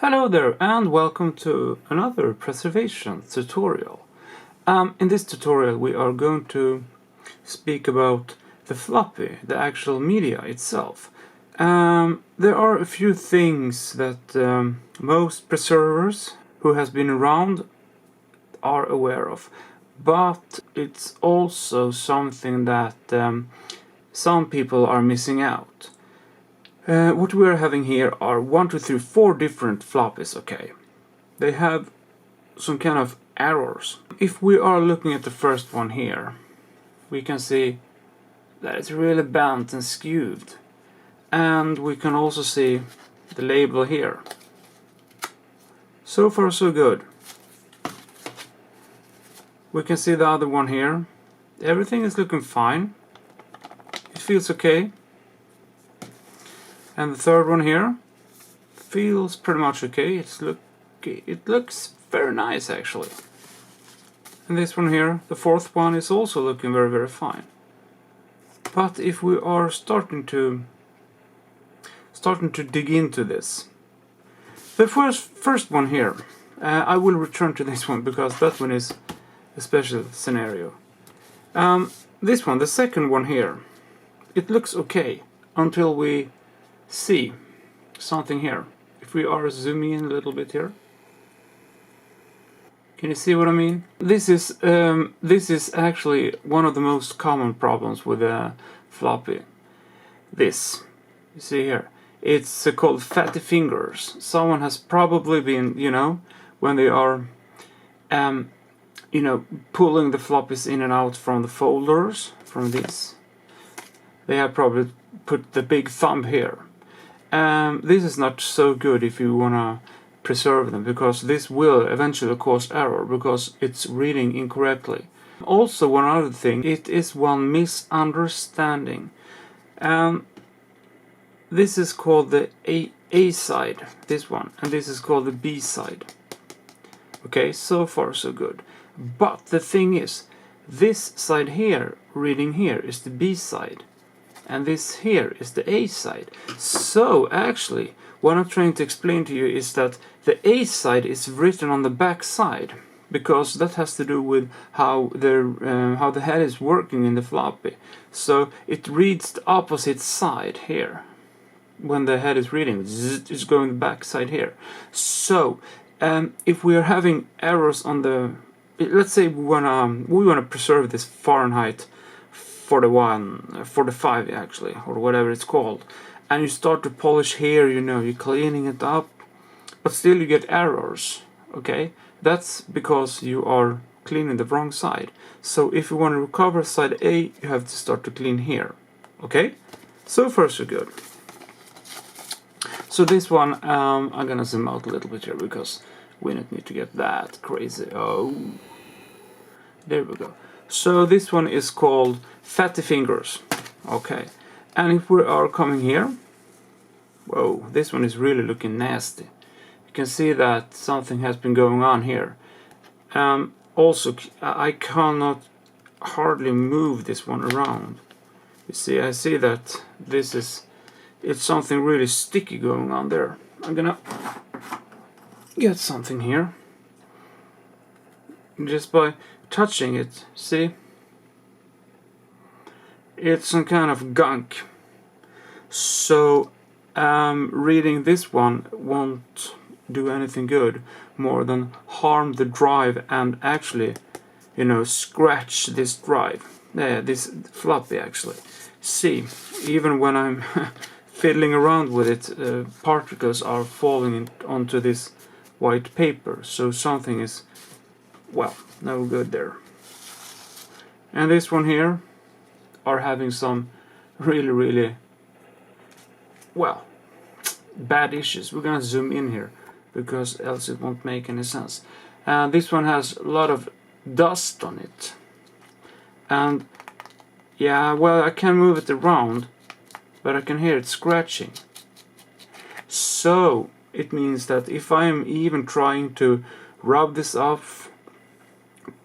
Hello there and welcome to another preservation tutorial. In this tutorial we are going to speak about the floppy, the actual media itself. There are a few things that most preservers who has been around are aware of, but it's also something that some people are missing out. What we are having here are 1, 2, 3, 4 different floppies, okay? They have some kind of errors. If we are looking at the first one here, we can see that it's really bent and skewed. And we can also see the label here. So far so good. We can see the other one here. Everything is looking fine. It feels okay. And the third one here feels pretty much okay. It looks very nice actually. And this one here, the fourth one, is also looking very, very fine. But if we are starting to dig into this, the first one here, I will return to this one because that one is a special scenario. This one, the second one here, it looks okay until we see something here. If we are zooming in a little bit here, can you see what I mean? This is actually one of the most common problems with a floppy. This, you see here, it's called fatty fingers. Someone has probably been, when they are, pulling the floppies in and out from the folders, from this, they have probably put the big thumb here. This is not so good if you wanna preserve them, because this will eventually cause error because it's reading incorrectly. Also, one other thing, it is one misunderstanding. This is called the A side, this one, and this is called the B side. Okay, so far so good. But the thing is, this side here, reading here, is the B side. And this here is the A side. So actually, what I'm trying to explain to you is that the A side is written on the back side, because that has to do with how the head is working in the floppy. So it reads the opposite side here. When the head is reading, it's going the back side here. So if we are having errors on the, let's say we wanna preserve this Fahrenheit 45 actually, or whatever it's called, and you start to polish here, you're cleaning it up, but still you get errors, okay? That's because you are cleaning the wrong side. So if you want to recover side A, you have to start to clean here, okay? So far so good. So this one, I'm gonna zoom out a little bit here because we don't need to get that crazy. Oh, there we go. So this one is called fatty fingers, okay? And if we are coming here, whoa, this one is really looking nasty. You can see that something has been going on here. Also, I cannot hardly move this one around. You see, I see that it's something really sticky going on there. I'm gonna get something here. Just by touching it, see? It's some kind of gunk. So reading this one won't do anything good more than harm the drive and actually, scratch this drive. This floppy actually. See, even when I'm fiddling around with it, particles are falling onto this white paper. So something is, well, no good there. And this one here are having some really, well, bad issues. We're gonna zoom in here because else it won't make any sense. This one has a lot of dust on it. And yeah, well, I can move it around, but I can hear it scratching. So it means that if I'm even trying to rub this off,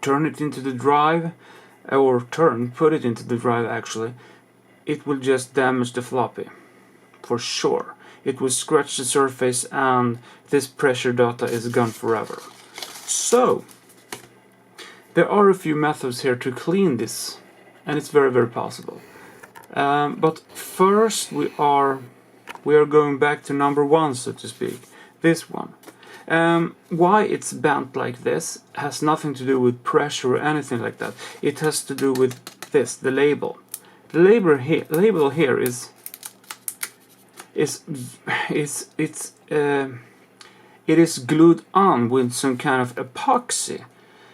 turn it into the drive, or put it into the drive actually, it will just damage the floppy, for sure. it will scratch the surface and this pressure data is gone forever. So there are a few methods here to clean this, and it's very, very possible. But first we are going back to number one, so to speak, this one. Why it's bent like this has nothing to do with pressure or anything like that. It has to do with this, the label. The label here it is glued on with some kind of epoxy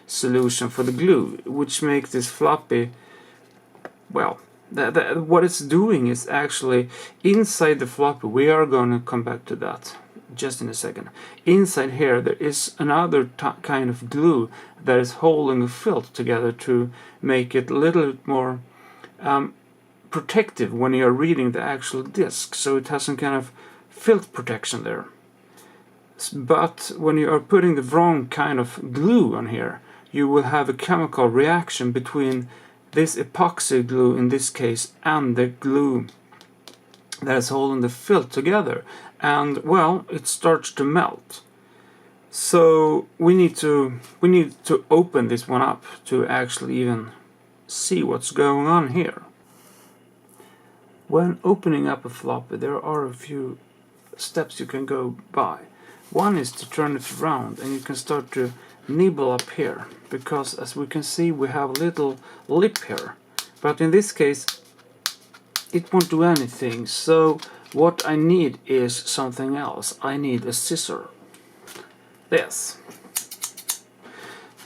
solution for the glue, which makes this floppy, well, what it's doing is actually inside the floppy. We are going to come back to that just in a second. Inside here there is another kind of glue that is holding the filth together to make it a little bit more protective when you are reading the actual disc, so it has some kind of filth protection there. But when you are putting the wrong kind of glue on here, you will have a chemical reaction between this epoxy glue in this case and the glue that is holding the filth together, and well, it starts to melt. So we need to open this one up to actually even see what's going on here. When opening up a floppy, there are a few steps you can go by. One is to turn it around, and you can start to nibble up here, because as we can see we have a little lip here, but in this case it won't do anything. So what I need is something else. I need a scissor. This.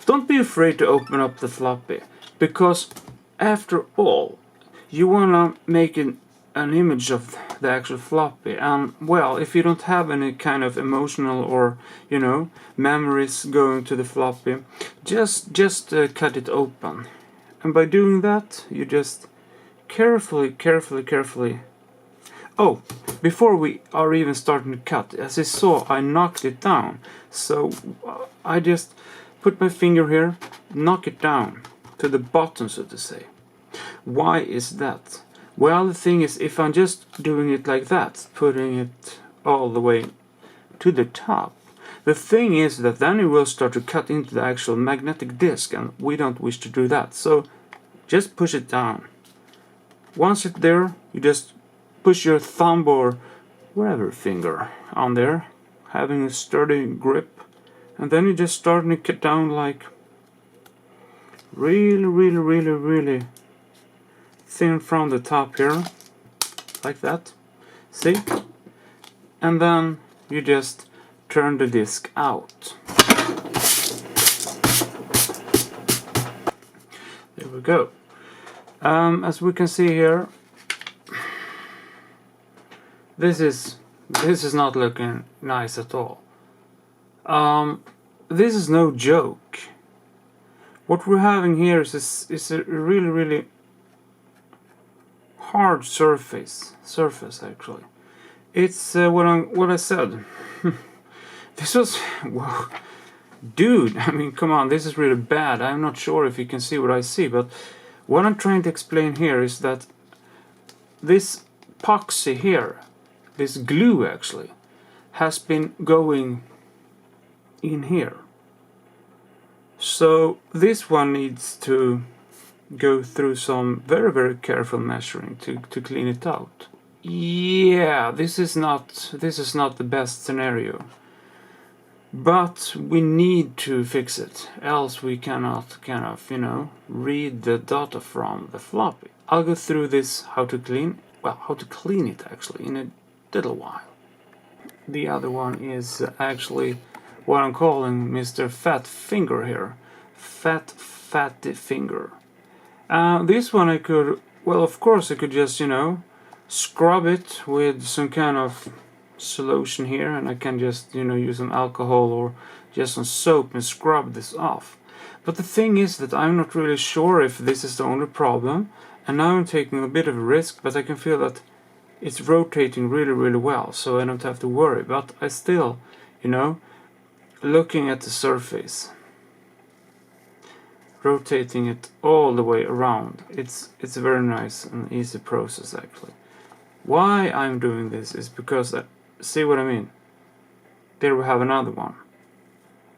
Don't be afraid to open up the floppy, because after all you wanna make an image of the actual floppy, and well, if you don't have any kind of emotional or memories going to the floppy, just cut it open, and by doing that you just carefully. Oh, before we are even starting to cut, as you saw, I knocked it down, so I just put my finger here, knock it down to the bottom, so to say. Why is that? Well, the thing is, if I'm just doing it like that, putting it all the way to the top, the thing is that then it will start to cut into the actual magnetic disc, and we don't wish to do that. So just push it down. Once it's there, you just push your thumb or whatever finger on there, having a sturdy grip, and then you just start to cut down like really thin from the top here, like that. See? And then you just turn the disc out. There we go. As we can see here, this is not looking nice at all. This is no joke. What we're having here is a really hard surface actually. It's what I said. This was, whoa, dude, I mean, come on, this is really bad. I'm not sure if you can see what I see, but what I'm trying to explain here is that this epoxy here, this glue actually, has been going in here. So this one needs to go through some very careful measuring to clean it out. Yeah, this is not the best scenario, but we need to fix it, else we cannot kind of read the data from the floppy. I'll go through this how to clean it actually in a little while. The other one is actually what I'm calling Mr. Fat Finger here. Fatty finger. This one I could, well, of course I could just, scrub it with some kind of solution here, and I can just, use some alcohol or just some soap and scrub this off. But the thing is that I'm not really sure if this is the only problem, and now I'm taking a bit of a risk, but I can feel that it's rotating really well, so I don't have to worry. But I still, looking at the surface, rotating it all the way around, it's a very nice and easy process actually. Why I'm doing this is because See what I mean? There we have another one.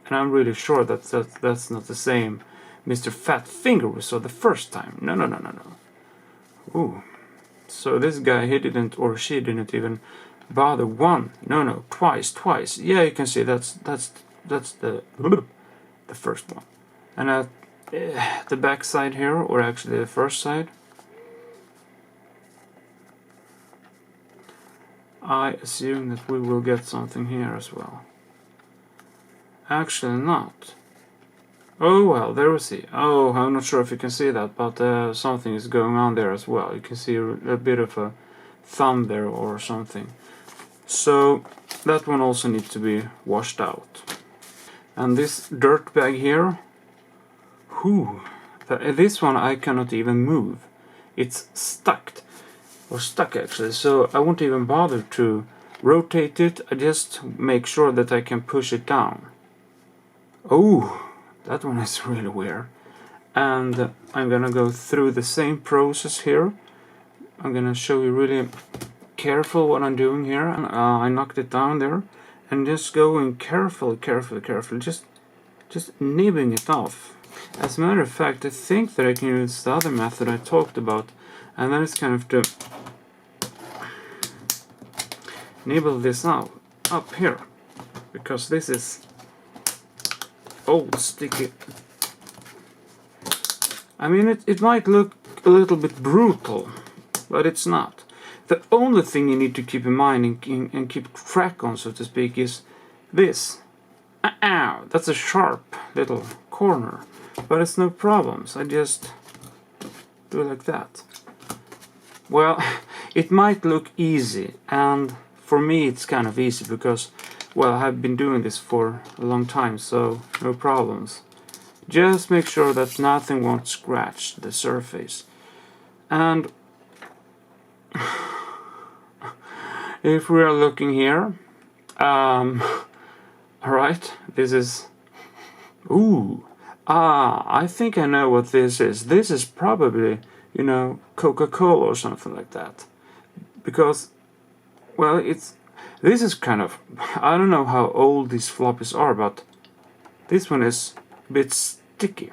And I'm really sure that's not the same Mr. Fat Finger we saw the first time. No. Ooh. So this guy, he didn't, or she didn't even bother one. No, twice. Yeah, you can see that's the first one. And at the back side here, or actually the first side, I assume that we will get something here as well. Actually not. Oh well, there we see. Oh, I'm not sure if you can see that, but something is going on there as well. You can see a bit of a thumb there or something. So that one also needs to be washed out. And this dirt bag here, this one I cannot even move. It's stuck actually, so I won't even bother to rotate it. I just make sure that I can push it down. Oh, that one is really weird. And I'm gonna go through the same process here. I'm gonna show you really careful what I'm doing here. I knocked it down there, and just going carefully, just nibbing it off. As a matter of fact, I think that I can use the other method I talked about, and that is kind of to nibble this out up here, because this is old sticky. I mean, it might look a little bit brutal, but it's not. The only thing you need to keep in mind and keep track on, so to speak, is this. Ow, that's a sharp little corner, but it's no problems. I just do it like that. Well, it might look easy, and for me it's kind of easy because, well, I've been doing this for a long time, so no problems. Just make sure that nothing won't scratch the surface. And if we are looking here, alright, this is, I think I know what this is. This is probably, Coca-Cola or something like that. Because, well, this is kind of, I don't know how old these floppies are, but this one is a bit sticky.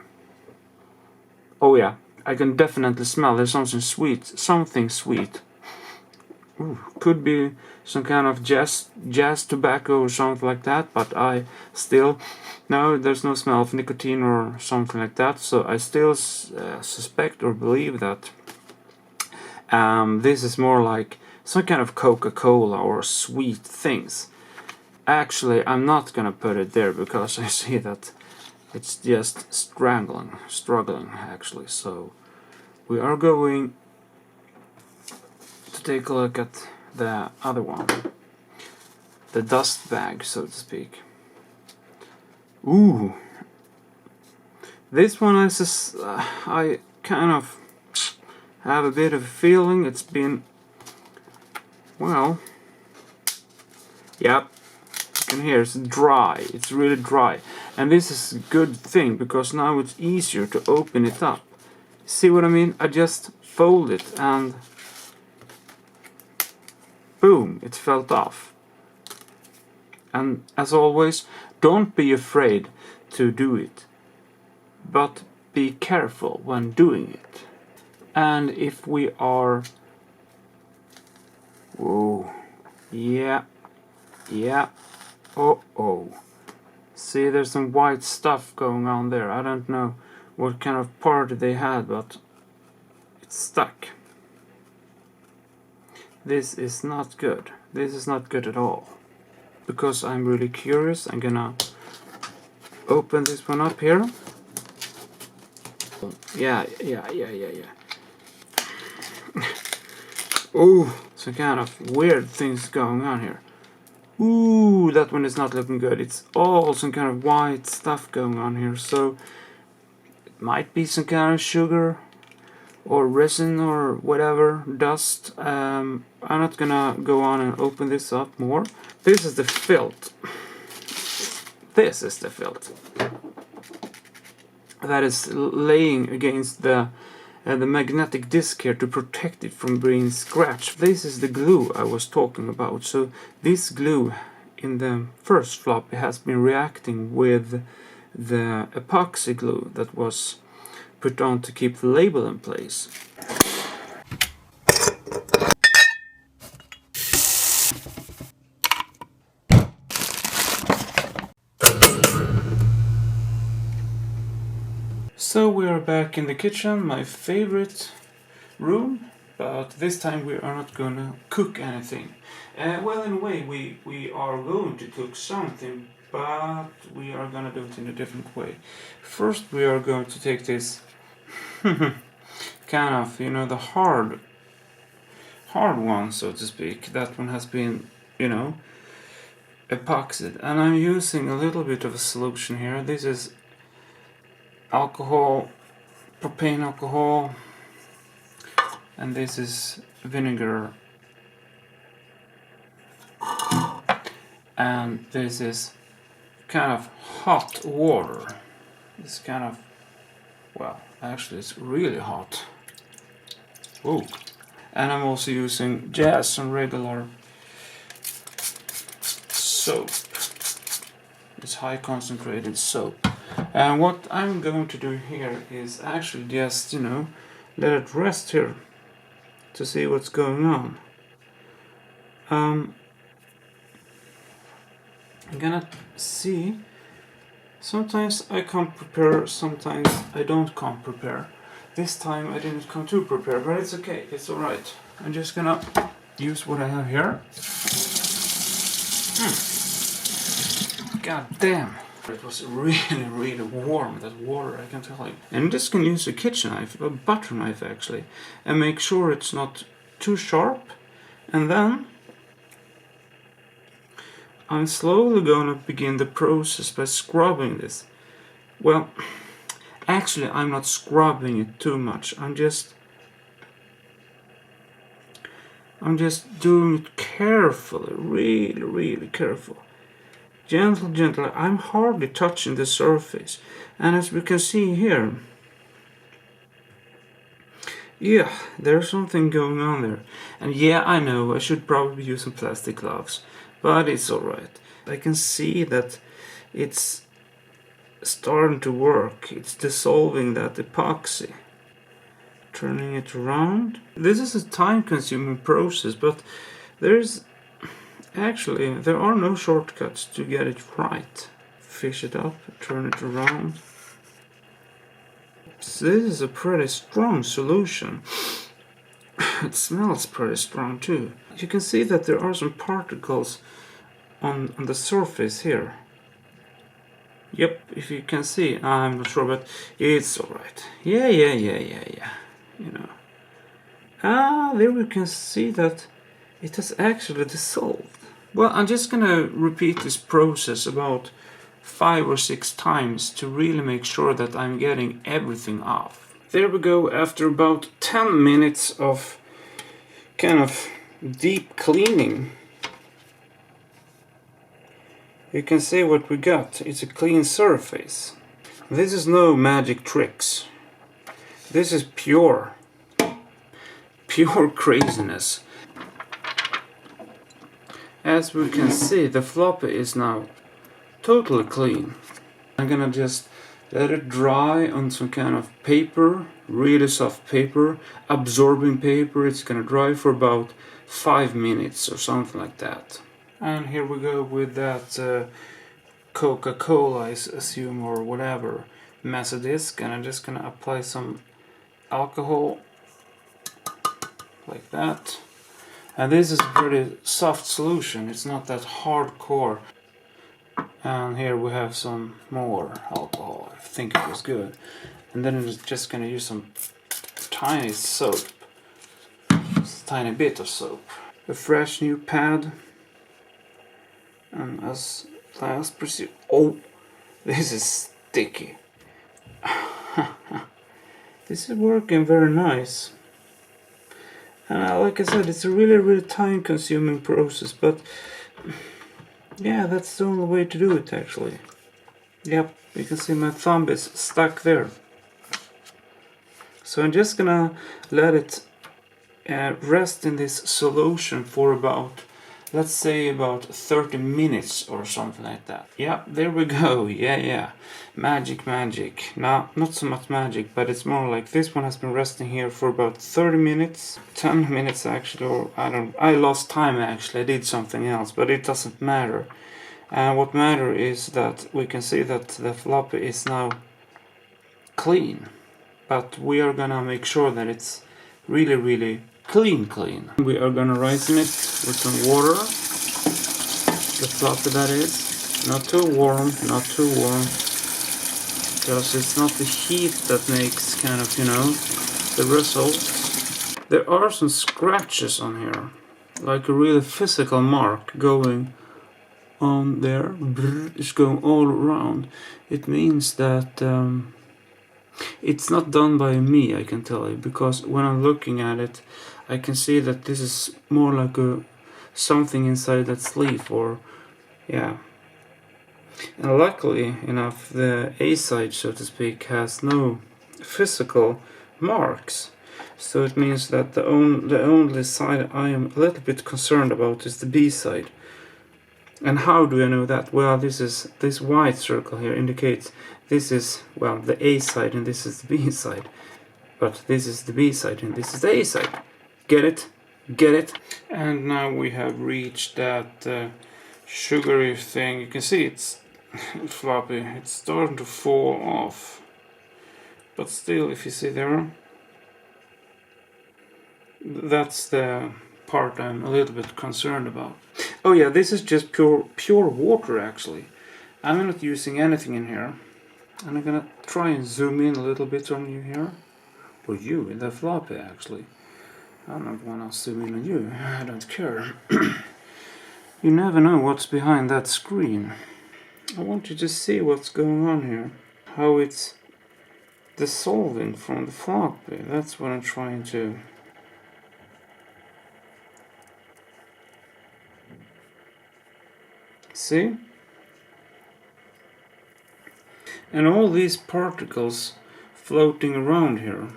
Oh yeah, I can definitely smell there's something sweet. Ooh, could be some kind of jazz tobacco or something like that, but I still, no, there's no smell of nicotine or something like that, so I still suspect or believe that this is more like some kind of Coca-Cola or sweet things. Actually, I'm not gonna put it there because I see that it's just struggling actually, so we are going to take a look at the other one, the dust bag, so to speak. Ooh, this one is I kind of have a bit of a feeling it's been, well, yep, you can hear it's dry, it's really dry, and this is a good thing because now it's easier to open it up. See what I mean? I just fold it and boom, it fell off. And as always, don't be afraid to do it, but be careful when doing it. And if we are, whoa, yeah, see, there's some white stuff going on there. I don't know what kind of part they had, but it's stuck. This is not good. This is not good at all. Because I'm really curious, I'm gonna open this one up here. Yeah. Ooh, some kind of weird things going on here. Ooh, that one is not looking good. It's all some kind of white stuff going on here, so it might be some kind of sugar or resin or whatever, dust. I'm not gonna go on and open this up more. This is the filth. This is the filth that is laying against the the magnetic disc here to protect it from being scratched. This is the glue I was talking about. So this glue in the first floppy has been reacting with the epoxy glue that was put on to keep the label in place. So we are back in the kitchen, my favorite room, but this time we are not gonna cook anything. Well, in a way we are going to cook something, but we are gonna do it in a different way. First we are going to take this kind of, you know, the hard one, so to speak. That one has been, you know, epoxied, and I'm using a little bit of a solution here. This is alcohol, propane alcohol, and this is vinegar, and this is kind of hot water. It's kind of, well, actually it's really hot. Whoa. And I'm also using just some regular soap. It's high concentrated soap. And what I'm going to do here is actually just, you know, let it rest here to see what's going on. I'm gonna see. Sometimes I come prepared, sometimes I don't come prepared. This time I didn't come too prepared, but it's okay, it's alright. I'm just gonna use what I have here. God damn! It was really warm, that water, I can tell you. And I'm just gonna use a kitchen knife, a butter knife actually, and make sure it's not too sharp. And then I'm slowly gonna begin the process by scrubbing this. Well, actually I'm not scrubbing it too much. I'm just doing it carefully, really careful. Gentle. I'm hardly touching the surface. And as we can see here, yeah, there's something going on there. And yeah, I know I should probably use some plastic gloves, but it's alright. I can see that it's starting to work. It's dissolving that epoxy. Turning it around. This is a time-consuming process, but there are no shortcuts to get it right. Fish it up, turn it around. So this is a pretty strong solution. It smells pretty strong too. You can see that there are some particles on the surface here. Yep, if you can see, I'm not sure, but it's alright. Yeah. You know. There we can see that it has actually dissolved. Well, I'm just gonna repeat this process about 5 or 6 times to really make sure that I'm getting everything off. There we go, after about 10 minutes of kind of deep cleaning. You can see what we got. It's a clean surface. This is no magic tricks. This is pure craziness. As we can see, the floppy is now totally clean. I'm gonna just let it dry on some kind of paper, really soft paper, absorbing paper. It's gonna dry for about 5 minutes or something like that. And here we go with that Coca-Cola, I assume, or whatever, mesa disc, and I'm just gonna apply some alcohol like that. And this is a pretty soft solution, it's not that hardcore. And here we have some more alcohol, I think it was good. And then I'm just gonna use some tiny soap, just a tiny bit of soap. A fresh new pad. And as last procedure, oh, this is sticky. This is working very nice. And like I said, it's a really time consuming process, but yeah, that's the only way to do it actually. Yep, you can see my thumb is stuck there. So I'm just gonna let it rest in this solution for about, let's say, about 30 minutes or something like that. Yeah, there we go. Yeah. Magic. No, not so much magic, but it's more like this one has been resting here for about 30 minutes. 10 minutes actually, or I lost time actually. I did something else, but it doesn't matter. And what matters is that we can see that the floppy is now clean. But we are gonna make sure that it's really clean. We are gonna rice it with some water. The floppy, that is. Not too warm, because it's not the heat that makes kind of, the result. There are some scratches on here, like a really physical mark going on there. It's going all around. It means that it's not done by me, I can tell you, because when I'm looking at it, I can see that this is more like something inside that sleeve, or yeah. And luckily enough, the A side, so to speak, has no physical marks. So it means that the only side I am a little bit concerned about is the B side. And how do I know that? Well, this white circle here indicates this is, well, the A side and this is the B side. But this is the B side and this is the A side. Get it? Get it? And now we have reached that sugary thing. You can see it's floppy. It's starting to fall off. But still, if you see there, that's the part I'm a little bit concerned about. Oh yeah, this is just pure water actually. I'm not using anything in here. And I'm gonna try and zoom in a little bit on you here. Or you in the floppy actually. I don't wanna zoom in on you. I don't care. You never know what's behind that screen. I want you to see what's going on here. How it's dissolving from the floppy. That's what I'm trying to. See? And all these particles floating around here,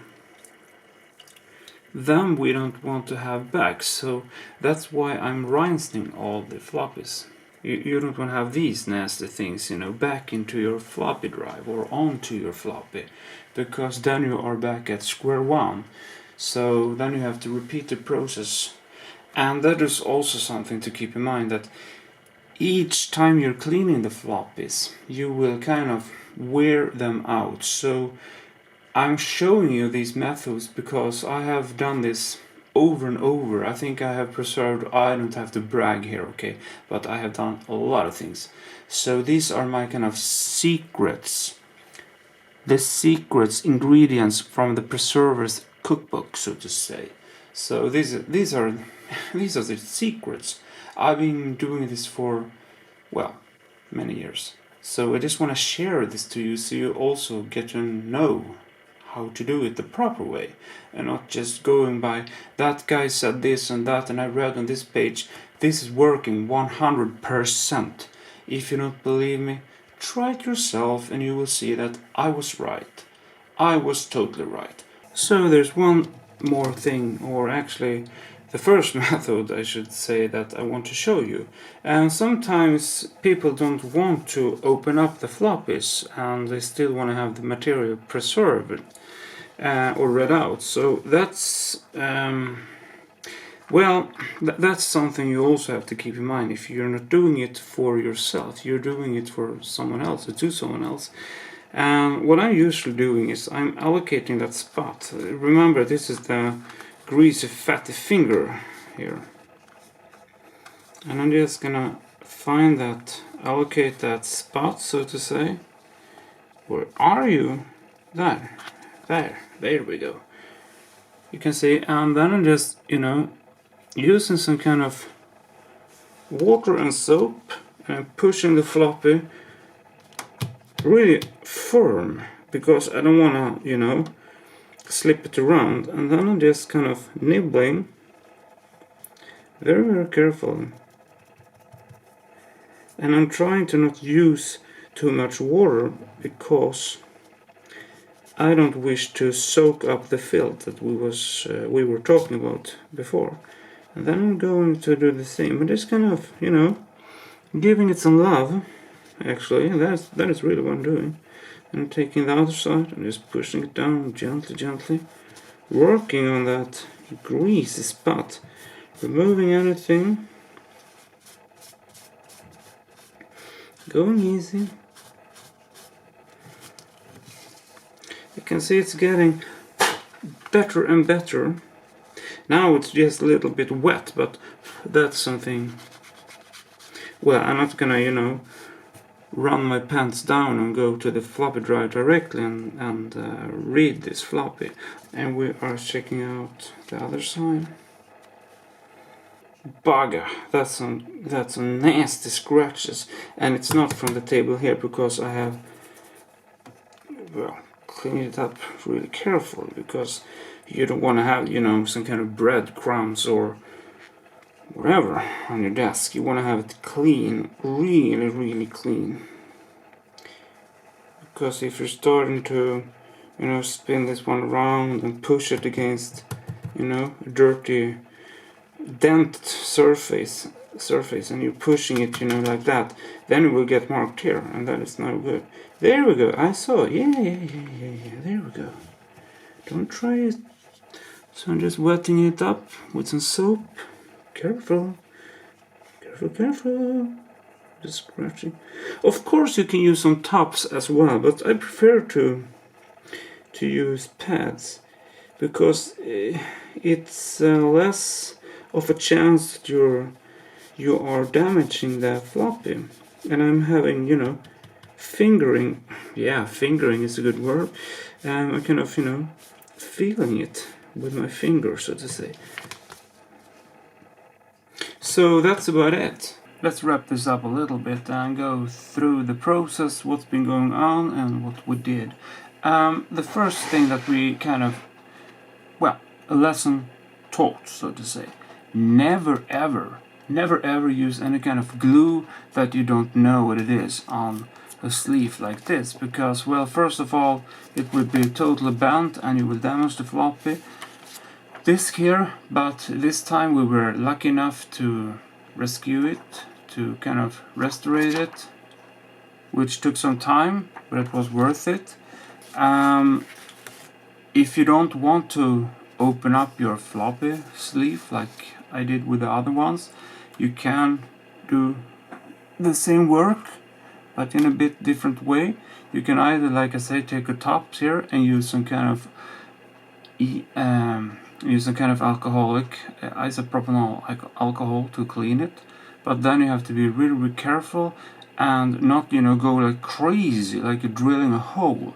them we don't want to have back, so that's why I'm rinsing all the floppies. You don't want to have these nasty things, back into your floppy drive or onto your floppy, because then you are back at square one. So then you have to repeat the process. And that is also something to keep in mind, that each time you're cleaning the floppies, you will kind of wear them out. So I'm showing you these methods because I have done this over and over. I think I have preserved, I don't have to brag here, okay, but I have done a lot of things. So these are my kind of secrets. The secrets, ingredients from the preserver's cookbook, so to say. So these are the secrets. I've been doing this for, well, many years. So I just want to share this to you so you also get to know how to do it the proper way, and not just going by that guy said this and that and I read on this page. This is working 100%. If you don't believe me, try it yourself and you will see that I was right. I was totally right. So there's one more thing, or actually the first method I should say, that I want to show you. And sometimes people don't want to open up the floppies and they still want to have the material preserved or read out. So that's that's something you also have to keep in mind. If you're not doing it for yourself, you're doing it for someone else, or to someone else. And what I'm usually doing is I'm allocating that spot. Remember, this is the greasy fatty finger here, and I'm just gonna find that, allocate that spot, so to say. Where are you? There we go. You can see, and then I'm just using some kind of water and soap and pushing the floppy really firm, because I don't want to slip it around. And then I'm just kind of nibbling very carefully, and I'm trying to not use too much water, because I don't wish to soak up the filth that we were talking about before. And then I'm going to do the same, but just kind of, giving it some love. Actually, that is really what I'm doing. And I'm taking the other side and just pushing it down gently, working on that greasy spot, removing anything, going easy. You can see it's getting better and better. Now it's just a little bit wet, but that's something. Well, I'm not gonna, run my pants down and go to the floppy drive directly and read this floppy. And we are checking out the other side. Bugger, that's some nasty scratches, and it's not from the table here because I have, well, cleaned it up really carefully, because you don't want to have, some kind of breadcrumbs or whatever on your desk. You want to have it clean, really clean. Because if you're starting to, spin this one around and push it against, a dirty dent surface, and you're pushing it, like that, then it will get marked here, and that is no good. There we go. I saw it. Yeah. There we go. Don't try it. So I'm just wetting it up with some soap. Careful. Just scratching. Of course you can use some tops as well, but I prefer to use pads, because it's less of a chance that you are damaging the floppy. And I'm having, fingering. Yeah, fingering is a good word. I'm kind of, feeling it with my fingers, so to say. So that's about it. Let's wrap this up a little bit and go through the process, what's been going on and what we did. The first thing that we a lesson taught, so to say. Never ever use any kind of glue that you don't know what it is on a sleeve like this, because, well, first of all, it would be totally bent and you will damage the floppy disk here. But this time we were lucky enough to rescue it, to kind of restore it, which took some time, but it was worth it. If you don't want to open up your floppy sleeve like I did with the other ones, you can do the same work, but in a bit different way. You can either, like I say, take a tops here and use some kind of alcoholic isopropyl alcohol to clean it, but then you have to be really careful and not go like crazy, like you're drilling a hole.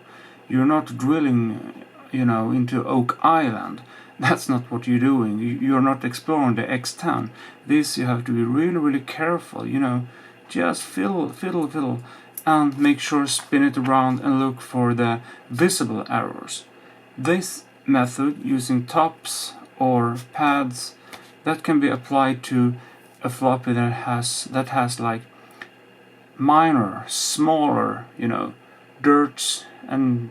You're not drilling into Oak Island. That's not what you're doing. You're not exploring the X10. This you have to be really careful. Just fiddle and make sure spin it around and look for the visible errors. This method, using tops or pads, that can be applied to a floppy that has like minor, smaller, dirt and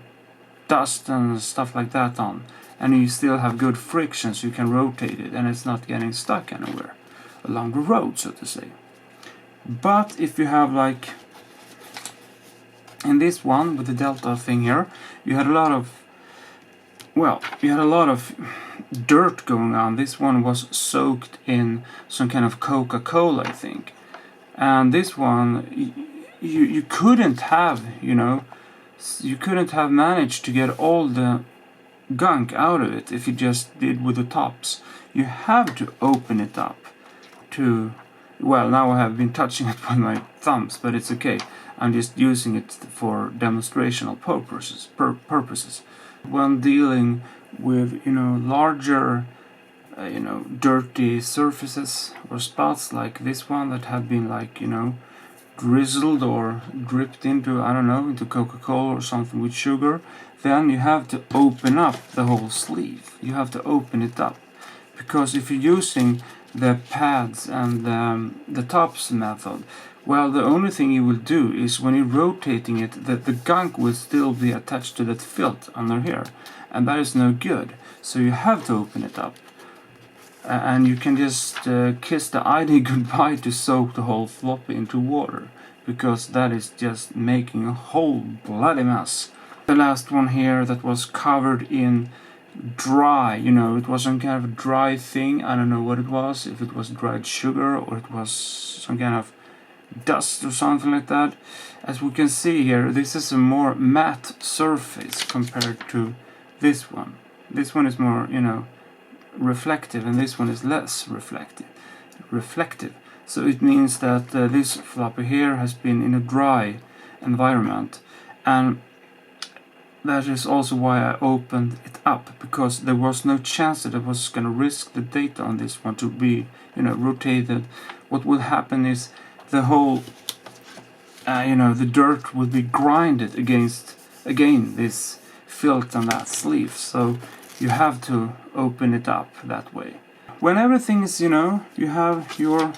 dust and stuff like that on, and you still have good friction, so you can rotate it and it's not getting stuck anywhere along the road, so to say. But if you have, like in this one with the delta thing here, you had a lot of dirt going on. This one was soaked in some kind of Coca-Cola, I think. And this one, you couldn't have, you couldn't have managed to get all the gunk out of it if you just did with the tops. You have to open it up to, well, now I have been touching it with my thumbs, but it's okay. I'm just using it for demonstrational purposes. When dealing with, larger, dirty surfaces or spots like this one that have been like, drizzled or dripped into, I don't know, into Coca-Cola or something with sugar, then you have to open up the whole sleeve. You have to open it up. Because if you're using the pads and the tops method, well, the only thing you will do is when you're rotating it, the gunk will still be attached to that filth under here, and that is no good. So you have to open it up, and you can just kiss the idea goodbye to soak the whole floppy into water, because that is just making a whole bloody mess. The last one here that was covered in dry, it was some kind of dry thing. I don't know what it was, if it was dried sugar or it was some kind of dust or something like that. As we can see here, this is a more matte surface compared to this one. This one is more, reflective, and this one is less reflective. So it means that this floppy here has been in a dry environment, and that is also why I opened it up, because there was no chance that I was going to risk the data on this one to be, rotated. What will happen is the whole, the dirt will be grinded against, again, this filth on that sleeve. So you have to open it up that way. When everything is, you have your,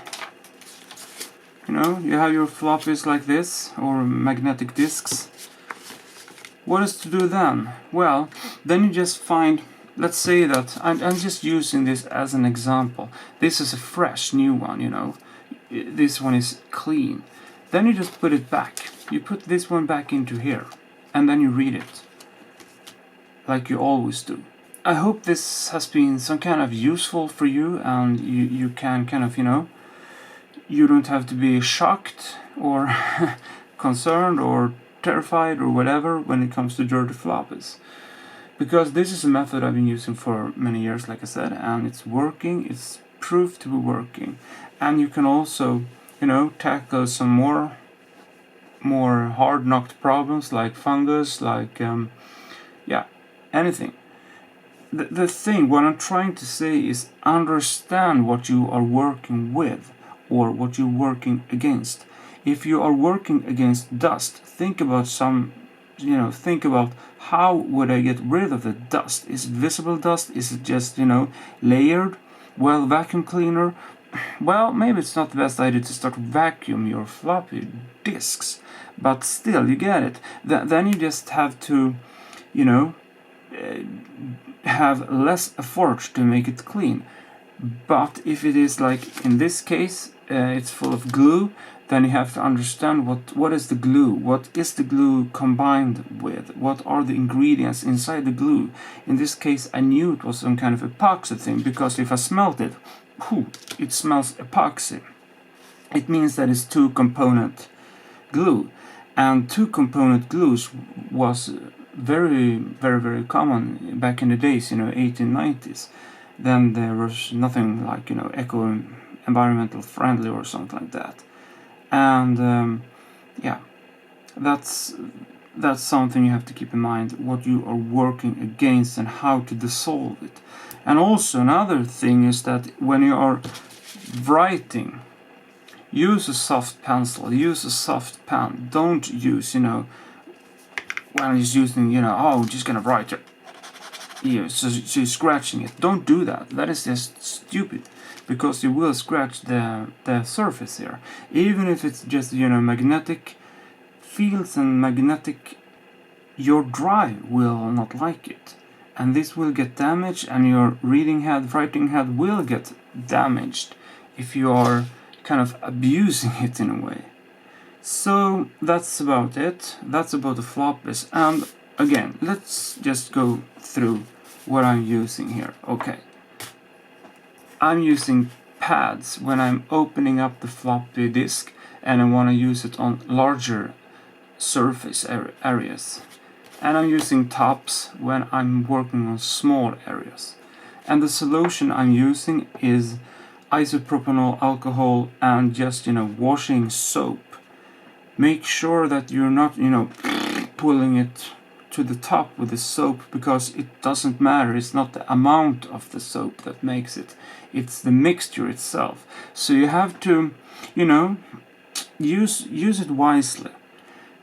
you have your floppies like this, or magnetic discs. What is to do then? Well, then you just find, let's say that, I'm just using this as an example. This is a fresh new one, this one is clean. Then you just put it back. You put this one back into here, and then you read it, like you always do. I hope this has been some kind of useful for you, and you can kind of, you don't have to be shocked or concerned or terrified or whatever when it comes to dirty floppies, because this is a method I've been using for many years, like I said, and it's working. It's proved to be working, and you can also, tackle some more hard knocked problems like fungus, like anything. The thing, what I'm trying to say is understand what you are working with or what you're working against. If you are working against dust, think about think about how would I get rid of the dust? Is it visible dust? Is it just, layered? Well, vacuum cleaner? Well, maybe it's not the best idea to start vacuum your floppy disks, but still, you get it. Then you just have to, have less effort to make it clean. But if it is like in this case, it's full of glue, then you have to understand what is the glue, what is the glue combined with, what are the ingredients inside the glue. In this case, I knew it was some kind of epoxy thing, because if I smelt it, it smells epoxy. It means that it's two-component glue, and two-component glues was very, very, very common back in the days, 1890s. Then there was nothing like, environmental friendly or something like that. And that's something you have to keep in mind, what you are working against and how to dissolve it. And also another thing is that when you are writing, use a soft pencil, use a soft pen. Don't use, when he's using, just gonna write it. So you're scratching it. Don't do that. That is just stupid, because you will scratch the surface here. Even if it's just, magnetic fields and magnetic, your drive will not like it. And this will get damaged, and your writing head will get damaged if you are kind of abusing it in a way. So that's about it. That's about the floppies. And again, let's just go through what I'm using here. Okay. I'm using pads when I'm opening up the floppy disk and I want to use it on larger surface areas. And I'm using tops when I'm working on small areas. And the solution I'm using is isopropanol alcohol and just, washing soap. Make sure that you're not, pulling it to the top with the soap, because it doesn't matter. It's not the amount of the soap that makes it. It's the mixture itself. So you have to, use it wisely.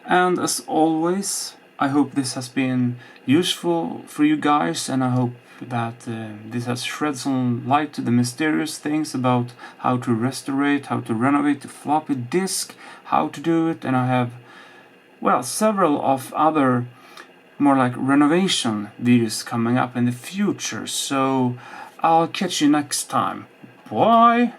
And as always, I hope this has been useful for you guys, and I hope that this has shed some light to the mysterious things about how to restore, how to renovate the floppy disk, how to do it, and I have, well, several of other more like renovation videos coming up in the future, so I'll catch you next time. Bye!